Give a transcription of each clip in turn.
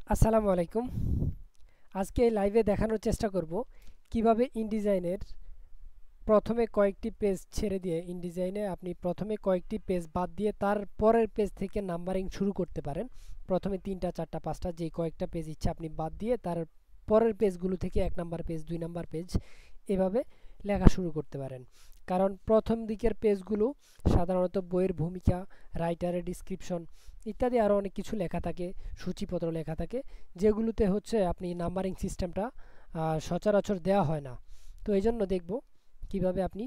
আসসালামু আলাইকুম। আজকে লাইভে দেখানোর চেষ্টা করব কিভাবে ইনডিজাইনের প্রথমে কয়েকটি পেজ ছেড়ে দিয়ে ইনডিজাইনে আপনি প্রথমে কয়েকটি পেজ বাদ দিয়ে তার পরের পেজ থেকে নাম্বারিং শুরু করতে পারেন। প্রথমে 3টা 4টা 5টা যে কয়েকটা পেজ ইচ্ছা আপনি বাদ দিয়ে তার পরের পেজগুলো থেকে 1 নাম্বার পেজ 2 নাম্বার পেজ এভাবে লেখা শুরু করতে পারেন। কারণ প্রথম দিকের পেজগুলো সাধারণত বইয়ের ভূমিকা, রাইটারের ডিসক্রিপশন ইত্যাদি আরও অনেক কিছু লেখা থাকে, সূচিপত্র লেখা থাকে, যেগুলোতে হচ্ছে আপনি নাম্বারিং সিস্টেমটা সচরাচর দেওয়া হয় না। তো এই জন্য দেখব কিভাবে আপনি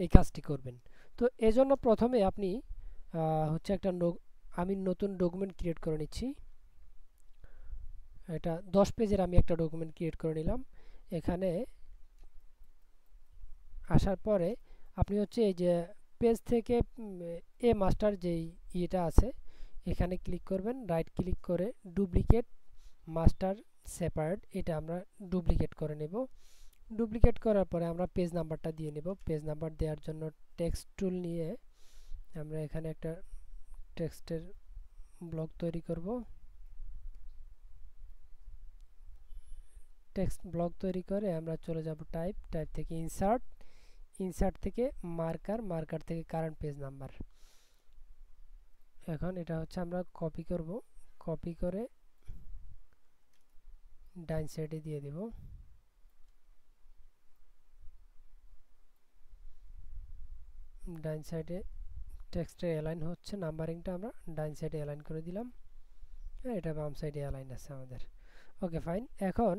এই কাজটি করবেন। তো এজন্য প্রথমে আপনি হচ্ছে আমি নতুন ডকুমেন্ট ক্রিয়েট করে নিচ্ছি। এটা 10 পেজের আমি একটা ডকুমেন্ট ক্রিয়েট করে নিলাম। এখানে আসার পরে আপনি হচ্ছে এই যে পেজ থেকে এ মাস্টার যেই ইয়েটা আছে এখানে ক্লিক করবেন, রাইট ক্লিক করে ডুপ্লিকেট মাস্টার সেপারেট এটা আমরা ডুপ্লিকেট করে নেব। ডুপ্লিকেট করার পরে আমরা পেজ নাম্বারটা দিয়ে নেব। পেজ নাম্বার দেওয়ার জন্য টেক্সট টুল নিয়ে আমরা এখানে একটা টেক্সটের ব্লক তৈরি করব। টেক্সট ব্লক তৈরি করে আমরা চলে যাব টাইপ থেকে ইনসার্ট থেকে মার্কার থেকে কারেন্ট পেজ নাম্বার। এখন এটা হচ্ছে আমরা কপি করব, কপি করে ডান সাইডে দিয়ে দেব। ডান সাইডে টেক্সটের অ্যালাইন হচ্ছে, নাম্বারিংটা আমরা ডান সাইডে অ্যালাইন করে দিলাম। এটা বাম সাইডে অ্যালাইন আছে আমাদের। Okay fine. এখন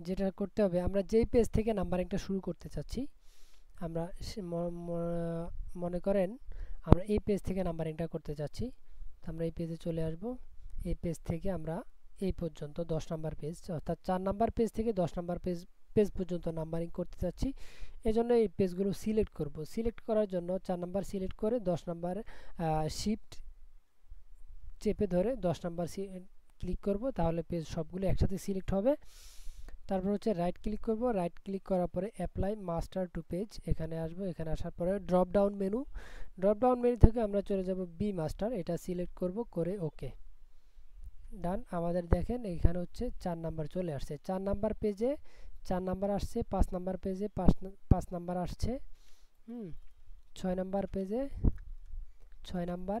যেটা করতে হবে, আমরা যেই পেজ থেকে নাম্বারিংটা শুরু করতে চাচ্ছি, আমরা মনে করেন আমরা এই পেজ থেকে নাম্বারিংটা করতে চাচ্ছি, তো আমরা এই পেজে চলে আসব। এই পেজ থেকে আমরা এই পর্যন্ত 10 নাম্বার পেজ, অর্থাৎ 4 নাম্বার পেজ থেকে 10 নাম্বার পেজ পর্যন্ত নাম্বারিং করতে চাচ্ছি। এজন্য এই পেজগুলো সিলেক্ট করব। সিলেক্ট করার জন্য 4 নাম্বার সিলেক্ট করে 10 নাম্বার শিফট চেপে ধরে 10 নাম্বার ক্লিক করব, তাহলে পেজ সবগুলো একসাথে সিলেক্ট হবে। তারপর হচ্ছে রাইট ক্লিক করব। রাইট ক্লিক করার পরে অ্যাপ্লাই মাস্টার টু পেজ এখানে আসব। এখানে আসার পরে ড্রপ ডাউন মেনু থেকে আমরা চলে যাব বি মাস্টার, এটা সিলেক্ট করব, করে ওকে ডান। আমাদের দেখেন এখানে হচ্ছে 4 নাম্বার চলে আসছে। 4 নাম্বার পেজে 4 নাম্বার আসছে, 5 নাম্বার পেজে 5 নাম্বার আসছে, 6 নাম্বার পেজে 6 নাম্বার,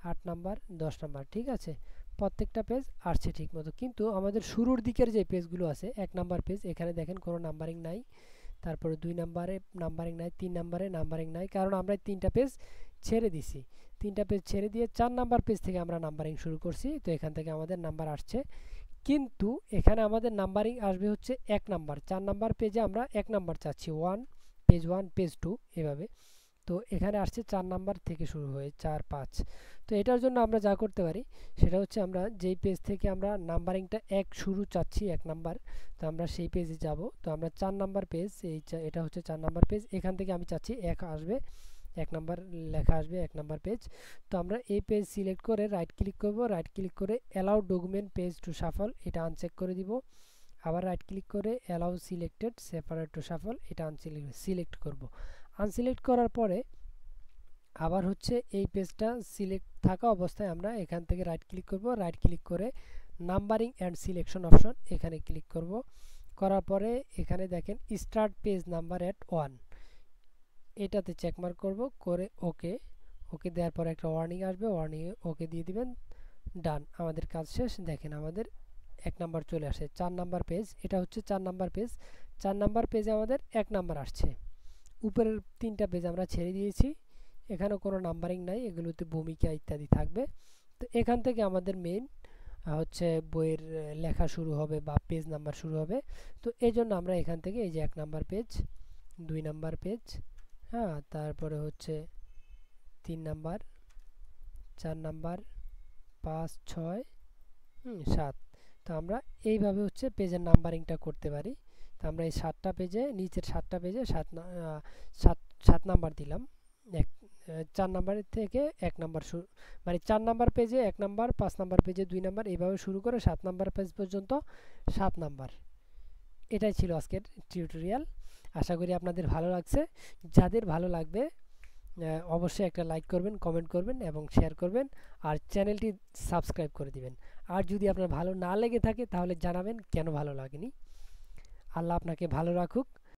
8 নাম্বার, 10 নাম্বার। ঠিক আছে, প্রত্যেকটা পেজ আসছে ঠিক মতো। কিন্তু আমাদের শুরুর দিকের যে পেজগুলো আছে, 1 নাম্বার পেজ এখানে দেখেন কোনো নাম্বারিং নাই, তারপরে 2 নাম্বারে নাম্বারিং নাই, 3 নাম্বারে নাম্বারিং নাই, কারণ আমরা 3টা পেজ ছেড়ে দিছি। 3টা পেজ ছেড়ে দিয়ে 4 নাম্বার পেজ থেকে আমরা নাম্বারিং শুরু করছি, তো এখান থেকে আমাদের নাম্বার আসছে। কিন্তু এখানে আমাদের নাম্বারিং আসবে হচ্ছে 1 নাম্বার। 4 নাম্বার পেজে আমরা 1 নাম্বার চাচ্ছি, 1 পেজ 2 এভাবে। তো এখানে আসছে 4 নাম্বার থেকে শুরু হয়ে 4 5। তো এটার জন্য আমরা যা করতে পারি সেটা হচ্ছে আমরা যেই পেজ থেকে আমরা নাম্বারিংটা 1 শুরু চাচ্ছি, 1 নাম্বার, তো আমরা সেই পেজে যাব। তো আমরা 4 নাম্বার পেজ, এটা হচ্ছে 4 নাম্বার পেজ, এখান থেকে আমি চাচ্ছি 1 আসবে, 1 নাম্বার লেখা আসবে 1 নাম্বার পেজ। তো আমরা এই পেজ সিলেক্ট করে রাইট ক্লিক করব। রাইট ক্লিক করে allow document page to shuffle এটা আনচেক করে দিব। আবার রাইট ক্লিক করে allow selected separate to shuffle এটা সিলেক্ট করব। আনসিলেক্ট করার পরে আবার হচ্ছে এই পেজটা সিলেক্ট থাকা অবস্থায় আমরা এখান থেকে রাইট ক্লিক করব। রাইট ক্লিক করে নাম্বারিং অ্যান্ড সিলেকশন অপশন এখানে ক্লিক করব। করার পরে এখানে দেখেন স্টার্ট পেজ নাম্বার অ্যাট 1 এটাতে চেকমার্ক করব, করে ওকে দেওয়ার পরে একটা ওয়ার্নিং আসবে, ওয়ার্নিংয়ে ওকে দিয়ে দিবেন। ডান, আমাদের কাজ শেষ। দেখেন আমাদের 1 নাম্বার চলে আসে। 4 নাম্বার পেজ, এটা হচ্ছে 4 নাম্বার পেজ। 4 নাম্বার পেজে আমাদের 1 নাম্বার আসছে। উপরের 3টা পেজ আমরা ছেড়ে দিয়েছি, এখানে কোনো নাম্বারিং নাই, এগুলোতে ভূমিকা ইত্যাদি থাকবে। তো এখান থেকে আমাদের মেইন হচ্ছে বইয়ের লেখা শুরু হবে বা পেজ নাম্বার শুরু হবে। তো এই জন্য আমরা এখান থেকে এই যে 1 নাম্বার পেজ, 2 নাম্বার পেজ, হ্যাঁ, তারপরে হচ্ছে 3 নাম্বার, 4 নাম্বার, 5 6 7। তো আমরা এইভাবে হচ্ছে পেজের নাম্বারিংটা করতে পারি। তো আমরা এই 7টা পেজে, নিচের 7টা পেজে 7 নাম্বার দিলাম। 4 নাম্বারের থেকে 1 নাম্বার মানে 4 নাম্বার পেজে 1 নাম্বার, 5 নাম্বার পেজে 2 নাম্বার, এইভাবে শুরু করে 7 নাম্বার পেজ পর্যন্ত 7 নাম্বার। এটাই ছিল আজকের টিউটোরিয়াল। আশা করি আপনাদের ভালো লাগছে। যাদের ভালো লাগবে অবশ্যই একটা লাইক করবেন, কমেন্ট করবেন এবং শেয়ার করবেন, আর চ্যানেলটি সাবস্ক্রাইব করে দিবেন। আর যদি আপনার ভালো না লেগে থাকে তাহলে জানাবেন কেন ভালো লাগেনি। আল্লাহ আপনাকে ভালো রাখুক।